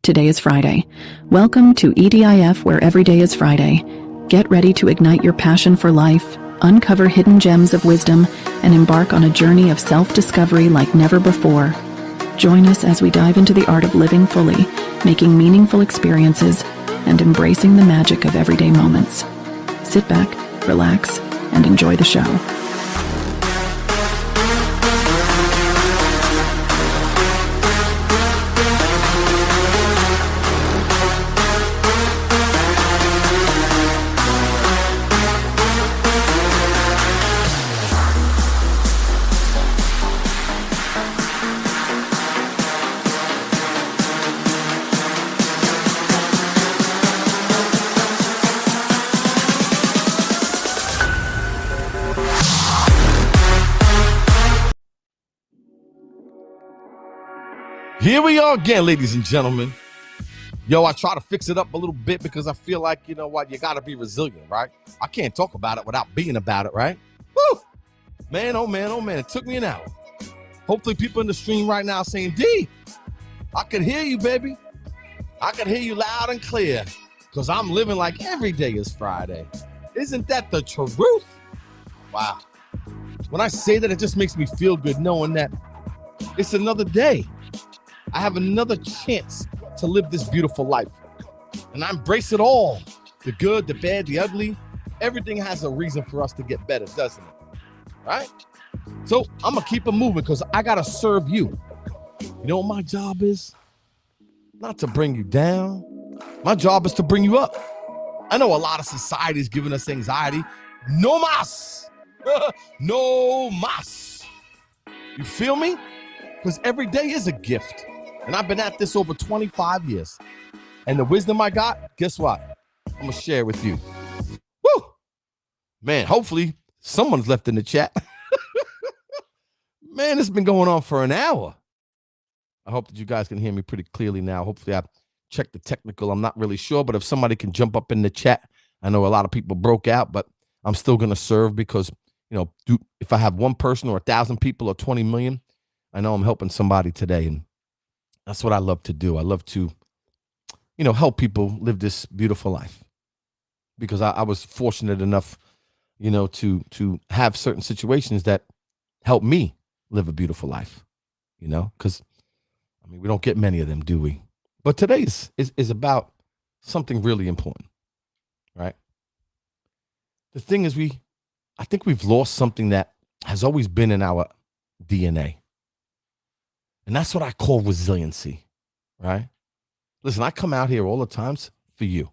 Today is Friday. Welcome to EDIF, where every day is Friday. Get ready to ignite your passion for life, uncover hidden gems of wisdom, and embark on a journey of self-discovery like never before. Join us as we dive into the art of living fully, making meaningful experiences, and embracing the magic of everyday moments. Sit back, relax, and enjoy the show. Here we are again, ladies and gentlemen. Yo, I try to fix it up a little bit because I feel like, you know what, you got to be resilient, right? I can't talk about it without being about it, right? Woo! Man, oh man, oh man, it took me an hour. Hopefully people in the stream right now saying, D, I can hear you, baby. I can hear you loud and clear because I'm living like every day is Friday. Isn't that the truth? Wow. When I say that, it just makes me feel good knowing that it's another day. I have another chance to live this beautiful life. And I embrace it all. The good, the bad, the ugly. Everything has a reason for us to get better, doesn't it? Right? So I'm going to keep it moving because I got to serve you. You know what my job is? Not to bring you down. My job is to bring you up. I know a lot of society is giving us anxiety. No mas. No mas. You feel me? Because every day is a gift. And I've been at this over 25 years. And the wisdom I got, guess what? I'm going to share it with you. Woo! Man, hopefully someone's left in the chat. Man, it's been going on for an hour. I hope that you guys can hear me pretty clearly now. Hopefully I've checked the technical. I'm not really sure, but if somebody can jump up in the chat, I know a lot of people broke out, but I'm still going to serve because, you know, if I have one person or 1,000 people or 20 million, I know I'm helping somebody today. And that's what I love to do. I love to, you know, help people live this beautiful life because I was fortunate enough, you know, to have certain situations that help me live a beautiful life, you know, because, I mean, we don't get many of them, do we? But today is about something really important, right? The thing is I think we've lost something that has always been in our DNA. And that's what I call resiliency, right? Listen, I come out here all the times for you.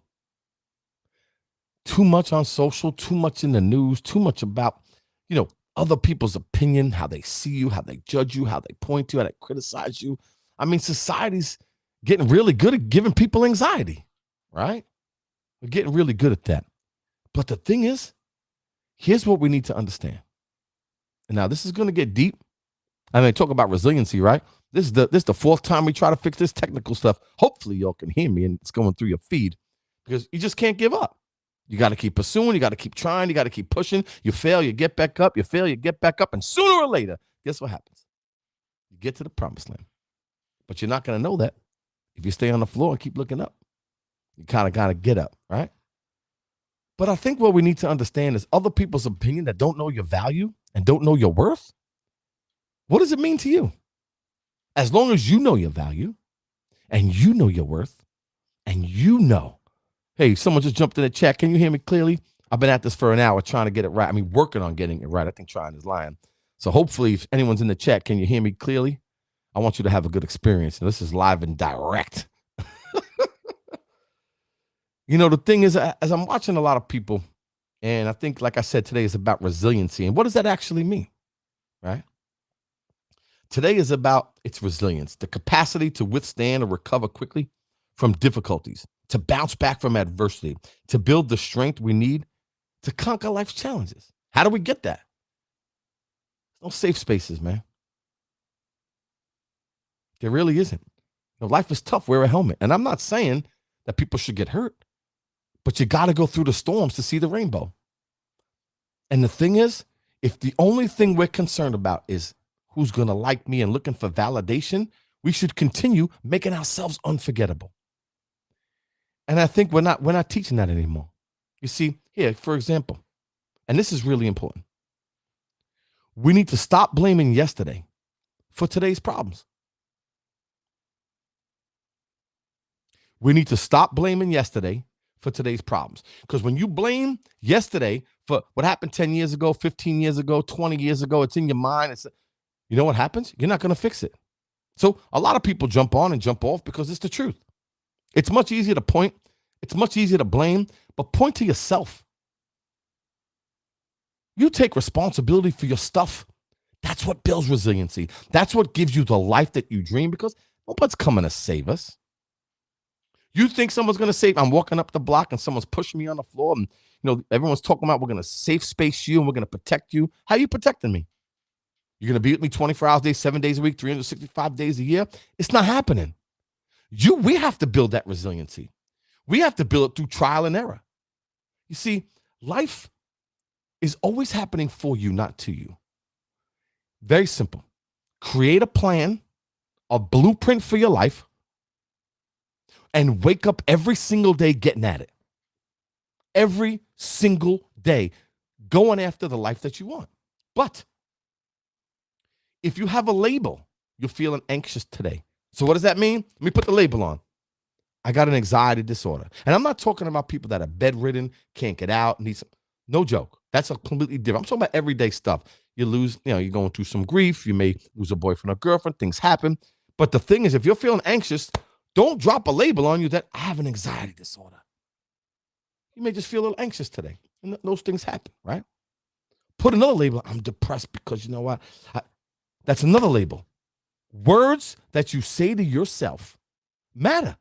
Too much on social, too much in the news, too much about, you know, other people's opinion, how they see you, how they judge you, how they point to you, how they criticize you. I mean, society's getting really good at giving people anxiety, right? We're getting really good at that. But the thing is, here's what we need to understand. And now this is going to get deep. I mean, talk about resiliency, right? This is the fourth time we try to fix this technical stuff. Hopefully y'all can hear me and it's going through your feed because you just can't give up. You got to keep pursuing. You got to keep trying. You got to keep pushing. You fail, you get back up. You fail, you get back up. And sooner or later, guess what happens? You get to the promised land. But you're not going to know that if you stay on the floor and keep looking up. You kind of got to get up, right? But I think what we need to understand is other people's opinion that don't know your value and don't know your worth. What does it mean to you? As long as you know your value and you know your worth and you know, hey, someone just jumped in the chat. Can you hear me clearly? I've been at this for an hour trying to get it right. I mean, working on getting it right. I think trying is lying. So hopefully if anyone's in the chat, can you hear me clearly? I want you to have a good experience. And this is live and direct. You know, the thing is, as I'm watching a lot of people, and I think, like I said, today is about resiliency. And what does that actually mean, right? Today is about its resilience, the capacity to withstand or recover quickly from difficulties, to bounce back from adversity, to build the strength we need to conquer life's challenges. How do we get that? No safe spaces, man. There really isn't. You know, life is tough. Wear a helmet. And I'm not saying that people should get hurt, but you got to go through the storms to see the rainbow. And the thing is, if the only thing we're concerned about is who's going to like me and looking for validation, we should continue making ourselves unforgettable. And I think we're not teaching that anymore. You see, here, for example, and this is really important. We need to stop blaming yesterday for today's problems. We need to stop blaming yesterday for today's problems. Because when you blame yesterday for what happened 10 years ago, 15 years ago, 20 years ago, it's in your mind. You know what happens? You're not going to fix it. So a lot of people jump on and jump off because it's the truth. It's much easier to point. It's much easier to blame, but point to yourself. You take responsibility for your stuff. That's what builds resiliency. That's what gives you the life that you dream, because nobody's coming to save us. You think someone's going to save? I'm walking up the block and someone's pushing me on the floor, and everyone's talking about we're going to safe space you and we're going to protect you. How are you protecting me? You're going to be with me 24 hours a day, 7 days a week, 365 days a year? It's not happening. We have to build that resiliency. We have to build it through trial and error. You see, life is always happening for you, not to you. Very simple. Create a plan, a blueprint for your life, and wake up every single day getting at it. Every single day, going after the life that you want. But if you have a label, you're feeling anxious today. So what does that mean? Let me put the label on. I got an anxiety disorder. And I'm not talking about people that are bedridden, can't get out, need some. No joke. That's a completely different. I'm talking about everyday stuff. You lose, you're going through some grief. You may lose a boyfriend or girlfriend. Things happen. But the thing is, if you're feeling anxious, don't drop a label on you that I have an anxiety disorder. You may just feel a little anxious today. And those things happen, right? Put another label. I'm depressed because you know what? That's another label. Words that you say to yourself matter.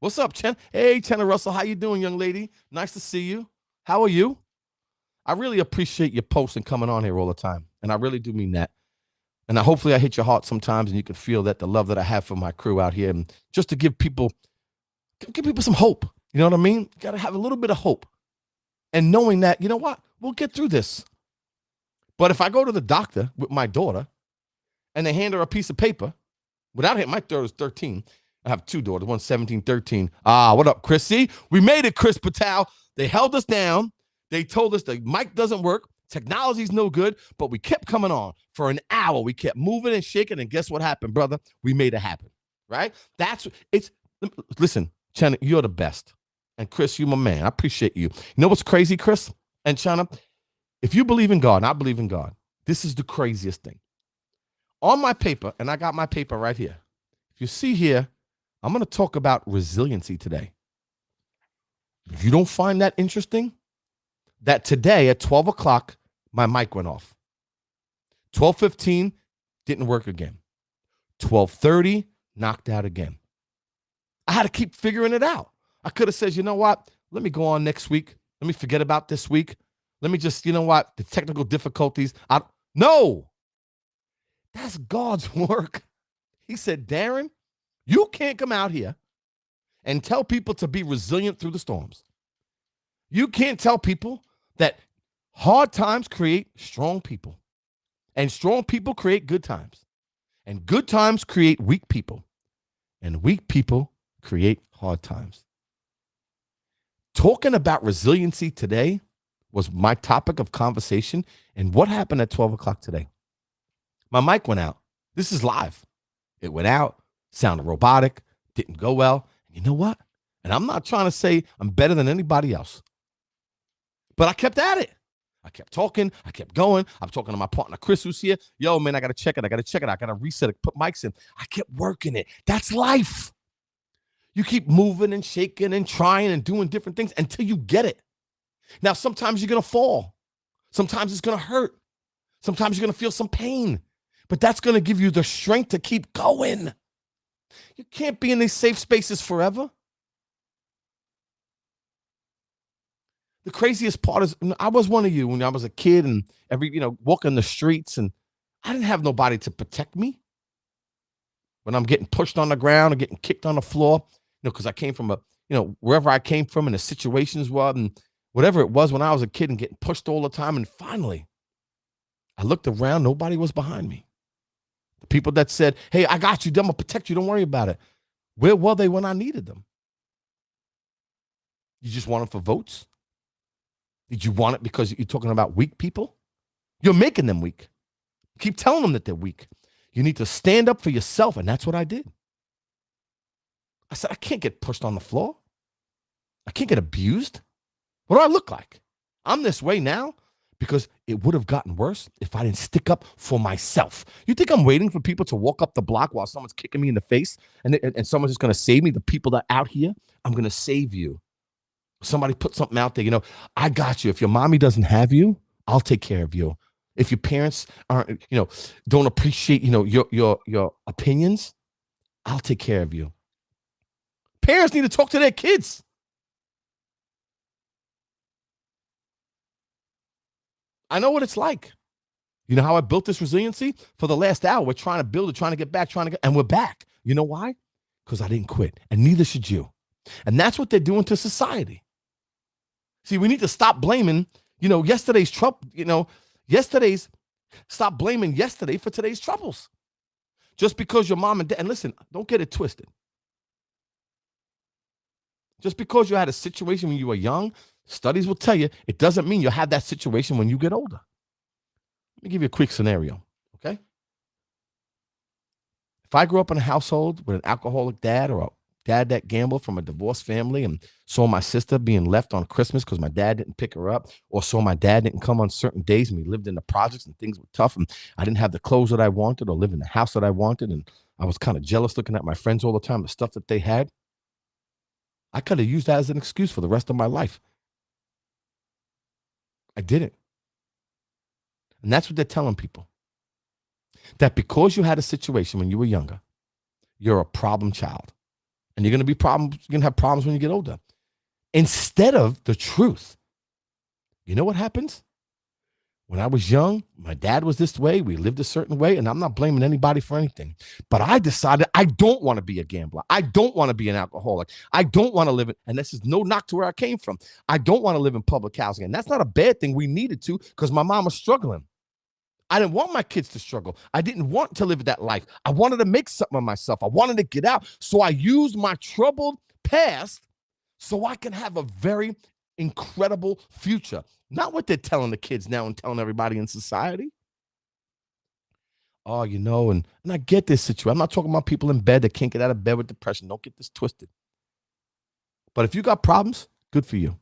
What's up, Chen? Hey, Tenna Russell. How you doing, young lady? Nice to see you. How are you? I really appreciate your posts and coming on here all the time. And I really do mean that. And hopefully I hit your heart sometimes and you can feel that the love that I have for my crew out here. And just to give people some hope. You know what I mean? You got to have a little bit of hope. And knowing that, you know what? We'll get through this. But if I go to the doctor with my daughter and they hand her a piece of paper, without hitting, my daughter's 13. I have two daughters, one's 17, 13. What up, Chris? See, we made it, Chris Patel. They held us down. They told us the mic doesn't work. Technology's no good, but we kept coming on for an hour. We kept moving and shaking, and guess what happened, brother? We made it happen, right? Listen, China, you're the best. And Chris, you're my man. I appreciate you. You know what's crazy, Chris and China? If you believe in God, and I believe in God, this is the craziest thing. On my paper, and I got my paper right here. If you see here, I'm going to talk about resiliency today. You don't find that interesting? That today at 12 o'clock, my mic went off. 12:15, didn't work again. 12:30, knocked out again. I had to keep figuring it out. I could have said, you know what? Let me go on next week. Let me forget about this week. Let me just, you know what? The technical difficulties. No, that's God's work. He said, Darren, you can't come out here and tell people to be resilient through the storms. You can't tell people that hard times create strong people, and strong people create good times, and good times create weak people, and weak people create hard times. Talking about resiliency today was my topic of conversation. And what happened at 12 o'clock today? My mic went out. This is live. It went out, sounded robotic, didn't go well. You know what? And I'm not trying to say I'm better than anybody else, but I kept at it. I kept talking. I kept going. I'm talking to my partner, Chris, who's here. Yo, man, I got to check it. I got to reset it, put mics in. I kept working it. That's life. You keep moving and shaking and trying and doing different things until you get it. Now, sometimes you're going to fall. Sometimes it's going to hurt. Sometimes you're going to feel some pain, but that's going to give you the strength to keep going. You can't be in these safe spaces forever. The craziest part is I was one of you when I was a kid and walking the streets, and I didn't have nobody to protect me when I'm getting pushed on the ground or getting kicked on the floor, because I came from wherever I came from and the situations were and whatever it was when I was a kid and getting pushed all the time. And finally, I looked around. Nobody was behind me. The people that said, hey, I got you. I'm going to protect you. Don't worry about it. Where were they when I needed them? You just want them for votes? Did you want it because you're talking about weak people? You're making them weak. Keep telling them that they're weak. You need to stand up for yourself, and that's what I did. I said, I can't get pushed on the floor. I can't get abused. What do I look like? I'm this way now because it would have gotten worse if I didn't stick up for myself. You think I'm waiting for people to walk up the block while someone's kicking me in the face and someone's just going to save me? The people that are out here, I'm going to save you. Somebody put something out there, I got you. If your mommy doesn't have you, I'll take care of you. If your parents aren't, don't appreciate, your opinions, I'll take care of you. Parents need to talk to their kids. I know what it's like. You know how I built this resiliency? For the last hour, we're trying to build it, trying to get back, and we're back. You know why? Because I didn't quit, and neither should you. And that's what they're doing to society. See, we need to stop blaming, yesterday's trouble, stop blaming yesterday for today's troubles. Just because your mom and dad, and listen, don't get it twisted. Just because you had a situation when you were young, studies will tell you it doesn't mean you'll have that situation when you get older. Let me give you a quick scenario, okay? If I grew up in a household with an alcoholic dad or a dad that gambled from a divorced family and saw my sister being left on Christmas because my dad didn't pick her up, or saw my dad didn't come on certain days and we lived in the projects and things were tough and I didn't have the clothes that I wanted or live in the house that I wanted, and I was kind of jealous looking at my friends all the time, the stuff that they had, I could have used that as an excuse for the rest of my life. I didn't. And that's what they're telling people. That because you had a situation when you were younger, you're a problem child. And you're going to have problems when you get older. Instead of the truth. You know what happens? When I was young, my dad was this way. We lived a certain way. And I'm not blaming anybody for anything. But I decided I don't want to be a gambler. I don't want to be an alcoholic. I don't want to live in, and this is no knock to where I came from. I don't want to live in public housing. And that's not a bad thing. We needed to because my mom was struggling. I didn't want my kids to struggle. I didn't want to live that life. I wanted to make something of myself. I wanted to get out. So I used my troubled past so I can have a very incredible future. Not what they're telling the kids now and telling everybody in society. Oh, and I get this situation. I'm not talking about people in bed that can't get out of bed with depression. Don't get this twisted. But if you got problems, good for you.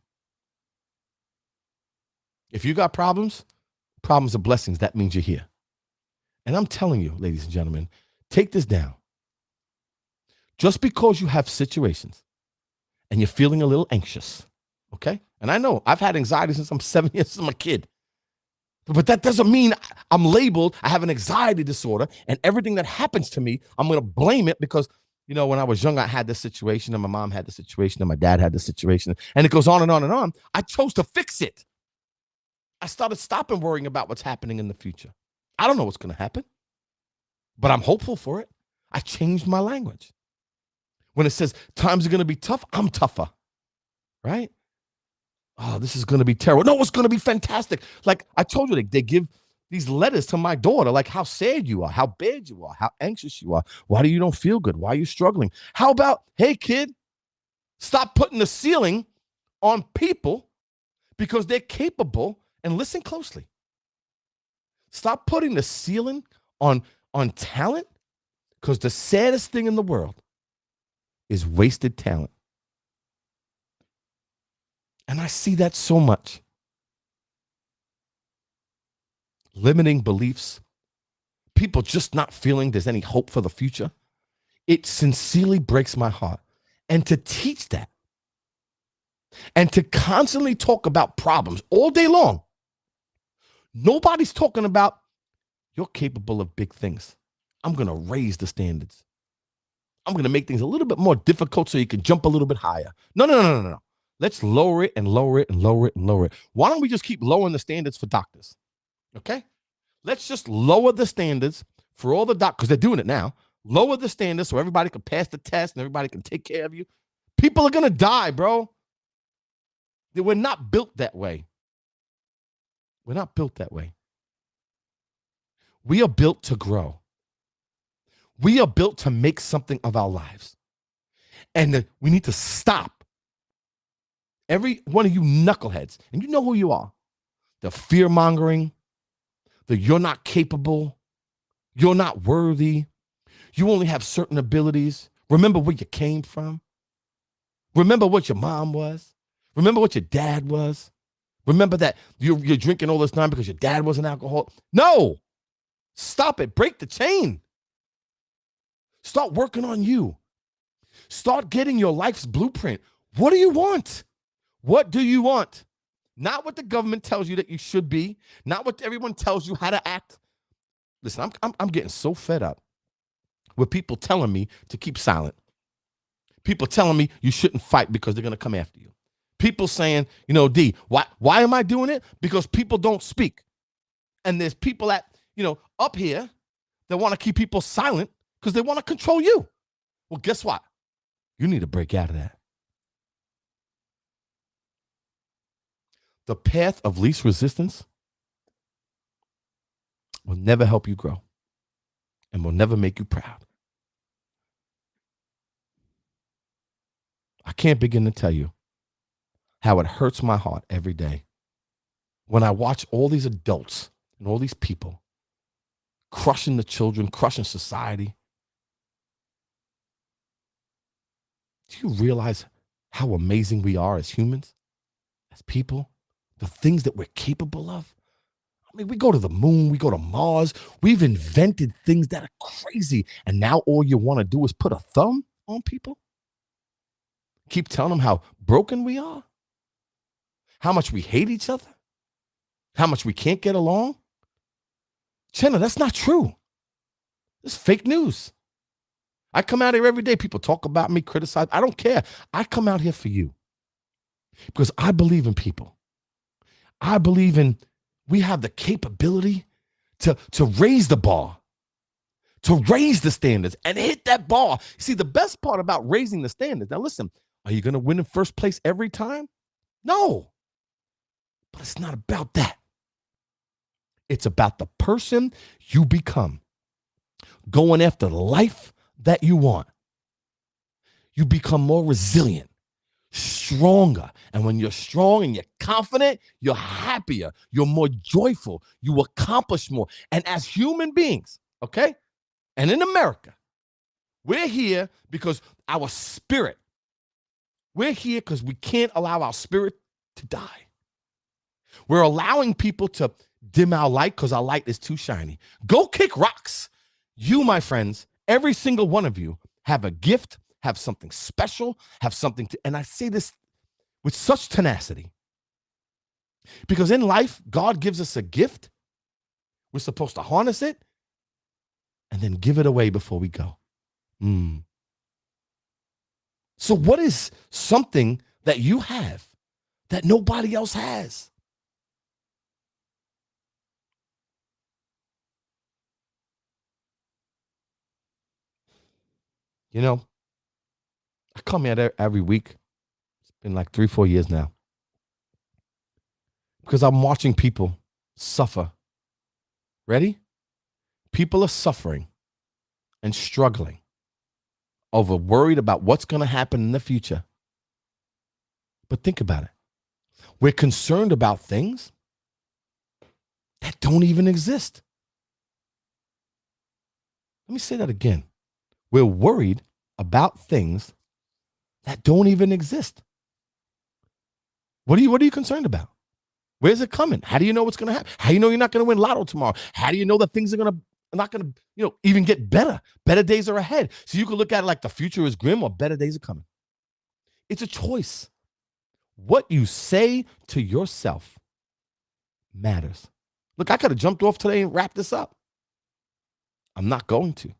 If you got problems are blessings. That means you're here. And I'm telling you, ladies and gentlemen, take this down. Just because you have situations and you're feeling a little anxious, okay? And I know I've had anxiety since I'm 7 years, since I'm a kid. But that doesn't mean I'm labeled, I have an anxiety disorder, and everything that happens to me, I'm going to blame it because, when I was young, I had this situation, and my mom had this situation, and my dad had this situation, and it goes on and on and on. I chose to fix it. I started stopping worrying about what's happening in the future. I don't know what's going to happen, but I'm hopeful for it. I changed my language. When it says times are going to be tough, I'm tougher, right? Oh, this is going to be terrible. No, it's going to be fantastic. Like I told you, they give these letters to my daughter, like how sad you are, how bad you are, how anxious you are. Why do you don't feel good? Why are you struggling? How about, hey, kid, stop putting the ceiling on people because they're capable. And listen closely. Stop putting the ceiling on talent, because the saddest thing in the world is wasted talent. And I see that so much. Limiting beliefs, people just not feeling there's any hope for the future. It sincerely breaks my heart. And to teach that and to constantly talk about problems all day long. Nobody's talking about you're capable of big things. I'm going to raise the standards. I'm going to make things a little bit more difficult so you can jump a little bit higher. No. Let's lower it and lower it and lower it and lower it. Why don't we just keep lowering the standards for doctors? Okay? Let's just lower the standards for all the doctors, because they're doing it now. Lower the standards so everybody can pass the test and everybody can take care of you. People are going to die, bro. We're not built that way. We're not built that way. We are built to grow. We are built to make something of our lives. And we need to stop every one of you knuckleheads, and you know who you are, the fear mongering, the you're not capable, you're not worthy, you only have certain abilities. Remember where you came from. Remember what your mom was. Remember what your dad was. Remember that you're drinking all this time because your dad was an alcoholic. No, stop it. Break the chain. Start working on you. Start getting your life's blueprint. What do you want? What do you want? Not what the government tells you that you should be, not what everyone tells you how to act. Listen, I'm getting so fed up with people telling me to keep silent. People telling me you shouldn't fight because they're going to come after you. People saying, D, why am I doing it? Because people don't speak. And there's people up here that want to keep people silent because they want to control you. Well, guess what? You need to break out of that. The path of least resistance will never help you grow and will never make you proud. I can't begin to tell you how it hurts my heart every day when I watch all these adults and all these people crushing the children, crushing society. Do you realize how amazing we are as humans, as people? The things that we're capable of. I mean, we go to the moon, we go to Mars. We've invented things that are crazy. And now all you want to do is put a thumb on people? Keep telling them how broken we are? How much we hate each other? How much we can't get along? Chenna, that's not true. It's fake news. I come out here every day. People talk about me, criticize. I don't care. I come out here for you because I believe in people. I believe we have the capability to raise the bar, to raise the standards and hit that bar. See, the best part about raising the standards, now listen, are you going to win in first place every time? No, but it's not about that. It's about the person you become, going after the life that you want. You become more resilient, stronger. And when you're strong and you're confident, you're happier, you're more joyful, you accomplish more. And as human beings, okay, and in America, we're here because our spirit, we're here because we can't allow our spirit to die. We're allowing people to dim our light because our light is too shiny. Go kick rocks. You, my friends, every single one of you have a gift, have something special, have something to, and I say this with such tenacity because in life, God gives us a gift. We're supposed to harness it and then give it away before we go. So what is something that you have that nobody else has? I come here every week. It's been like 3-4 years now. Because I'm watching people suffer. Ready? People are suffering and struggling over worried about what's going to happen in the future. But think about it. We're concerned about things that don't even exist. Let me say that again. We're worried about things that don't even exist. What are you concerned about? Where's it coming? How do you know what's going to happen? How do you know you're not going to win lotto tomorrow? How do you know that things are not going to, even get better? Better days are ahead. So you can look at it like the future is grim or better days are coming. It's a choice. What you say to yourself matters. Look, I could have jumped off today and wrapped this up. I'm not going to.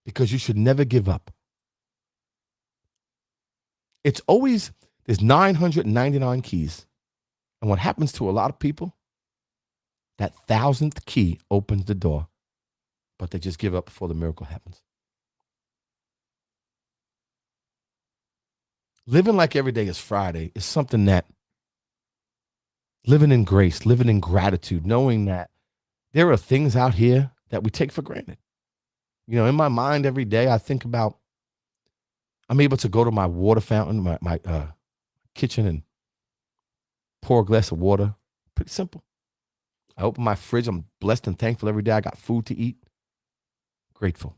Because you should never give up. It's always, there's 999 keys. And what happens to a lot of people, that 1,000th key opens the door, but they just give up before the miracle happens. Living like every day is Friday is something that, living in grace, living in gratitude, knowing that there are things out here that we take for granted. In my mind every day, I think about I'm able to go to my water fountain, my kitchen, and pour a glass of water. Pretty simple. I open my fridge. I'm blessed and thankful every day. I got food to eat. Grateful.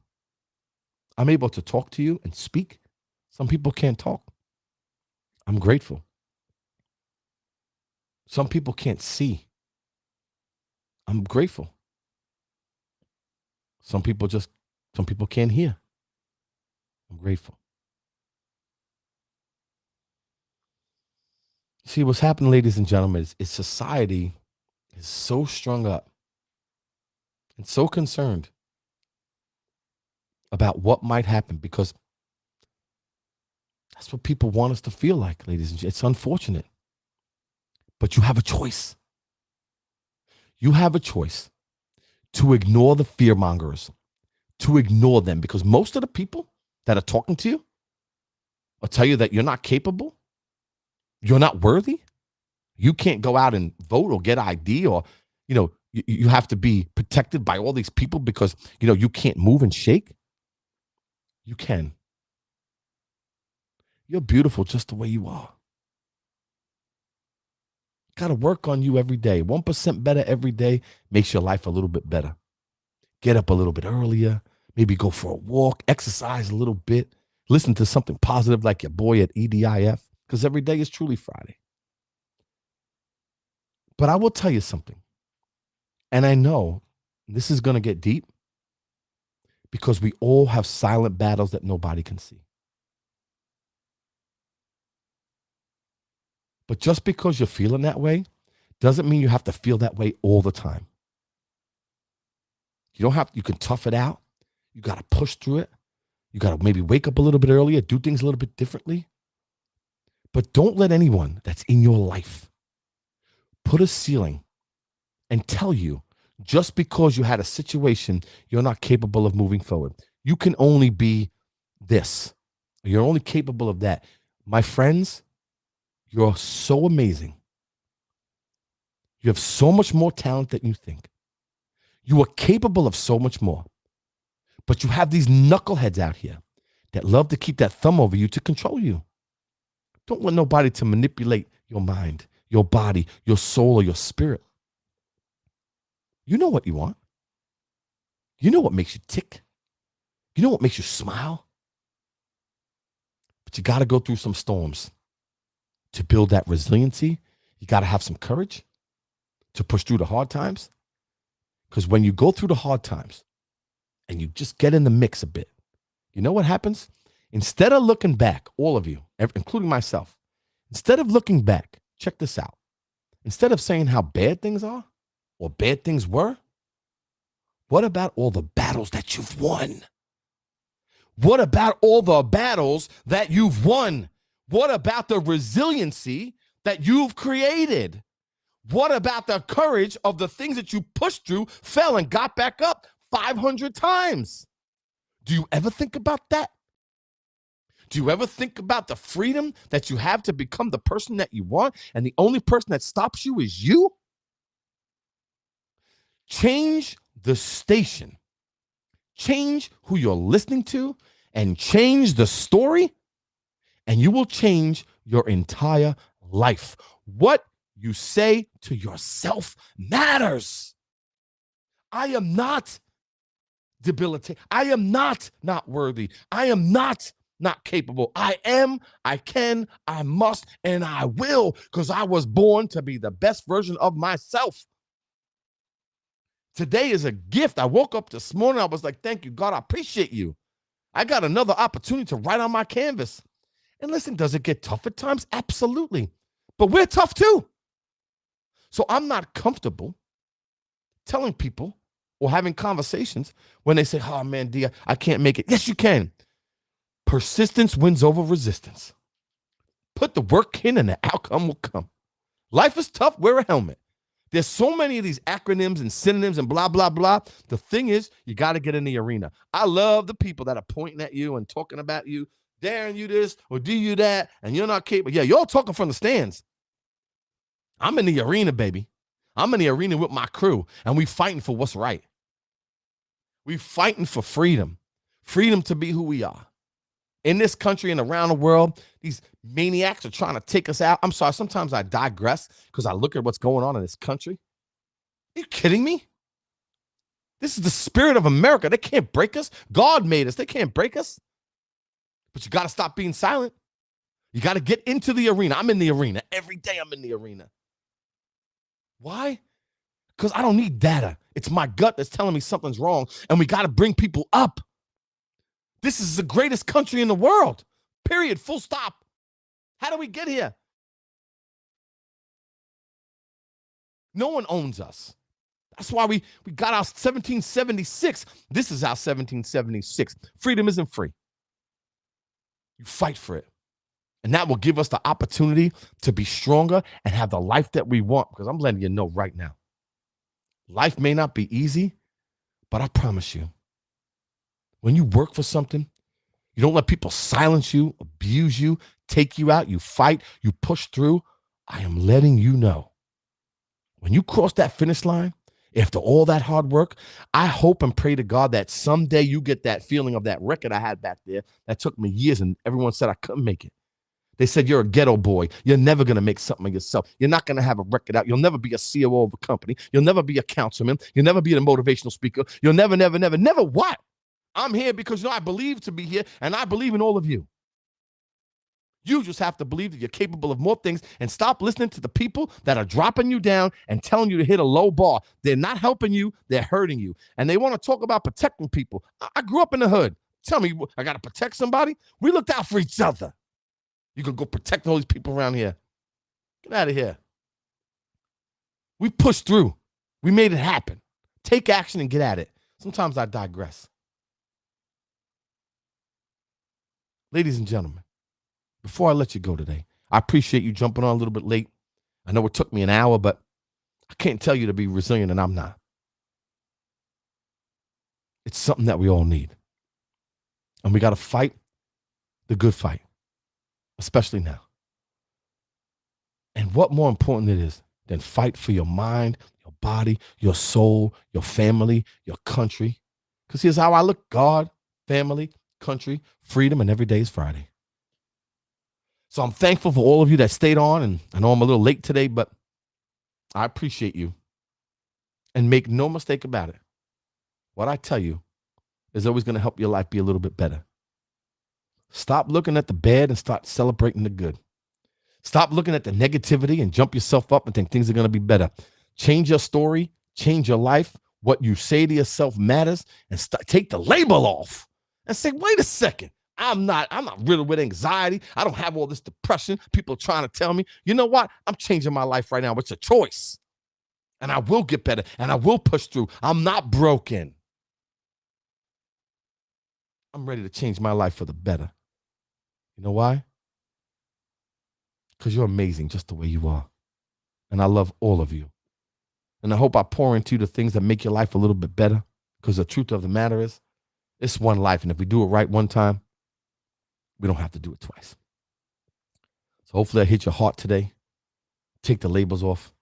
I'm able to talk to you and speak. Some people can't talk. I'm grateful. Some people can't see. I'm grateful. Some people can't hear. I'm grateful. See, what's happening, ladies and gentlemen, is society is so strung up and so concerned about what might happen because that's what people want us to feel like, ladies and gentlemen. It's unfortunate, but you have a choice. You have a choice to ignore the fear mongers, to ignore them, because most of the people that are talking to you will tell you that you're not capable, you're not worthy, you can't go out and vote or get ID, or you have to be protected by all these people because you can't move and shake. You can. You're beautiful just the way you are. Got to work on you every day. 1% better every day makes your life a little bit better. Get up a little bit earlier, maybe go for a walk, exercise a little bit, listen to something positive like your boy at EDIF, because every day is truly Friday. But I will tell you something, and I know this is going to get deep because we all have silent battles that nobody can see. But just because you're feeling that way doesn't mean you have to feel that way all the time. You can tough it out. You got to push through it. You got to maybe wake up a little bit earlier, do things a little bit differently. But don't let anyone that's in your life put a ceiling and tell you just because you had a situation, you're not capable of moving forward. You can only be this. You're only capable of that. My friends, you're so amazing. You have so much more talent than you think. You are capable of so much more. But you have these knuckleheads out here that love to keep that thumb over you to control you. Don't want nobody to manipulate your mind, your body, your soul, or your spirit. You know what you want. You know what makes you tick. You know what makes you smile. But you got to go through some storms to build that resiliency. You got to have some courage to push through the hard times. Because when you go through the hard times and you just get in the mix a bit, you know what happens? Instead of looking back, all of you, including myself, instead of looking back, check this out. Instead of saying how bad things are or bad things were, what about all the battles that you've won? What about all the battles that you've won? What about the resiliency that you've created? What about the courage of the things that you pushed through, fell, and got back up 500 times? Do you ever think about that? Do you ever think about the freedom that you have to become the person that you want, and the only person that stops you is you? Change the station. Change who you're listening to, and change the story, and you will change your entire life. What you say to yourself matters. I am not debilitated. I am not worthy. I am not capable. I am, I can, I must, and I will, because I was born to be the best version of myself. Today is a gift. I woke up this morning. I was like, thank you, God. I appreciate you. I got another opportunity to write on my canvas. And listen, does it get tough at times? Absolutely. But we're tough too. So I'm not comfortable telling people or having conversations when they say, oh man, D, I can't make it. Yes, you can. Persistence wins over resistance. Put the work in and the outcome will come. Life is tough. Wear a helmet. There's so many of these acronyms and synonyms and blah, blah, blah. The thing is, you got to get in the arena. I love the people that are pointing at you and talking about you, daring you this or do you that, and you're not capable. Yeah, you're talking from the stands. I'm in the arena, baby. I'm in the arena with my crew, and we fighting for what's right. We fighting for freedom. freedom to be who we are. In this country and around the world, these maniacs are trying to take us out. I'm sorry, sometimes I digress because I look at what's going on in this country. Are you kidding me? This is the spirit of America. They can't break us. God made us. They can't break us. But you got to stop being silent. You got to get into the arena. I'm in the arena. Every day I'm in the arena. Why? Because I don't need data. It's my gut that's telling me something's wrong, and we got to bring people up. This is the greatest country in the world. Period. Full stop. How do we get here? No one owns us. That's why we got our 1776. This is our 1776. Freedom isn't free. You fight for it. And that will give us the opportunity to be stronger and have the life that we want. Because I'm letting you know right now, life may not be easy, but I promise you, when you work for something, you don't let people silence you, abuse you, take you out, you fight, you push through. I am letting you know, when you cross that finish line, after all that hard work, I hope and pray to God that someday you get that feeling of that record I had back there that took me years and everyone said I couldn't make it. They said, you're a ghetto boy. You're never going to make something of yourself. You're not going to have a record out. You'll never be a COO of a company. You'll never be a councilman. You'll never be a motivational speaker. You'll never what? I'm here because I believe to be here, and I believe in all of you. You just have to believe that you're capable of more things and stop listening to the people that are dropping you down and telling you to hit a low bar. They're not helping you. They're hurting you. And they want to talk about protecting people. I grew up in the hood. Tell me, I got to protect somebody? We looked out for each other. You can go protect all these people around here. Get out of here. We pushed through. We made it happen. Take action and get at it. Sometimes I digress. Ladies and gentlemen, before I let you go today, I appreciate you jumping on a little bit late. I know it took me an hour, but I can't tell you to be resilient, and I'm not. It's something that we all need. And we got to fight the good fight, especially now. And what more important it is than fight for your mind, your body, your soul, your family, your country. Because here's how I look: God, family, country, freedom, and every day is Friday. So I'm thankful for all of you that stayed on, and I know I'm a little late today, but I appreciate you. And make no mistake about it, what I tell you is always going to help your life be a little bit better. Stop looking at the bad and start celebrating the good. Stop looking at the negativity and jump yourself up and think things are going to be better. Change your story, change your life. What you say to yourself matters, and take the label off and say, wait a second. I'm not riddled with anxiety. I don't have all this depression. People are trying to tell me, you know what? I'm changing my life right now. It's a choice. And I will get better, and I will push through. I'm not broken. I'm ready to change my life for the better. You know why? Because you're amazing just the way you are. And I love all of you. And I hope I pour into you the things that make your life a little bit better, because the truth of the matter is, it's one life. And if we do it right one time, we don't have to do it twice. So hopefully I hit your heart today. Take the labels off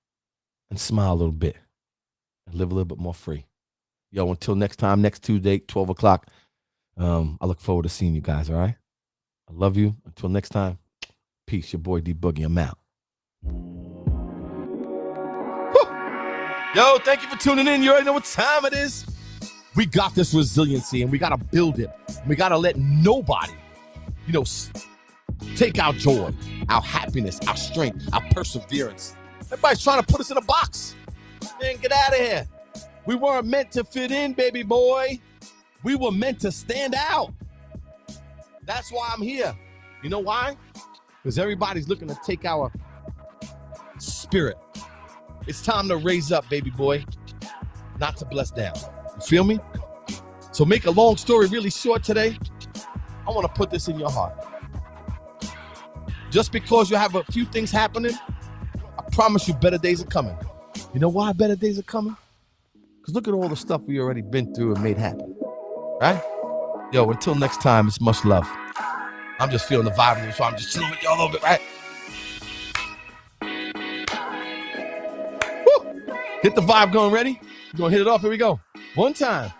and smile a little bit and live a little bit more free. Yo, until next time, next Tuesday, 12 o'clock, I look forward to seeing you guys, all right? I love you. Until next time, peace. Your boy D Boogie. I'm out. Whew. Yo, thank you for tuning in. You already know what time it is. We got this resiliency, and we got to build it. We got to let nobody, take our joy, our happiness, our strength, our perseverance. Everybody's trying to put us in a box. Man, get out of here. We weren't meant to fit in, baby boy. We were meant to stand out. That's why I'm here. You know why? Because everybody's looking to take our spirit. It's time to raise up, baby boy, not to bless down. You feel me? So make a long story really short today. I want to put this in your heart. Just because you have a few things happening, I promise you better days are coming. You know why better days are coming? Because look at all the stuff we already been through and made happen. Right? Yo, until next time, it's much love. I'm just feeling the vibe, so I'm just chilling with y'all a little bit, right? Woo! Get the vibe going, ready? We're going to hit it off. Here we go. One time.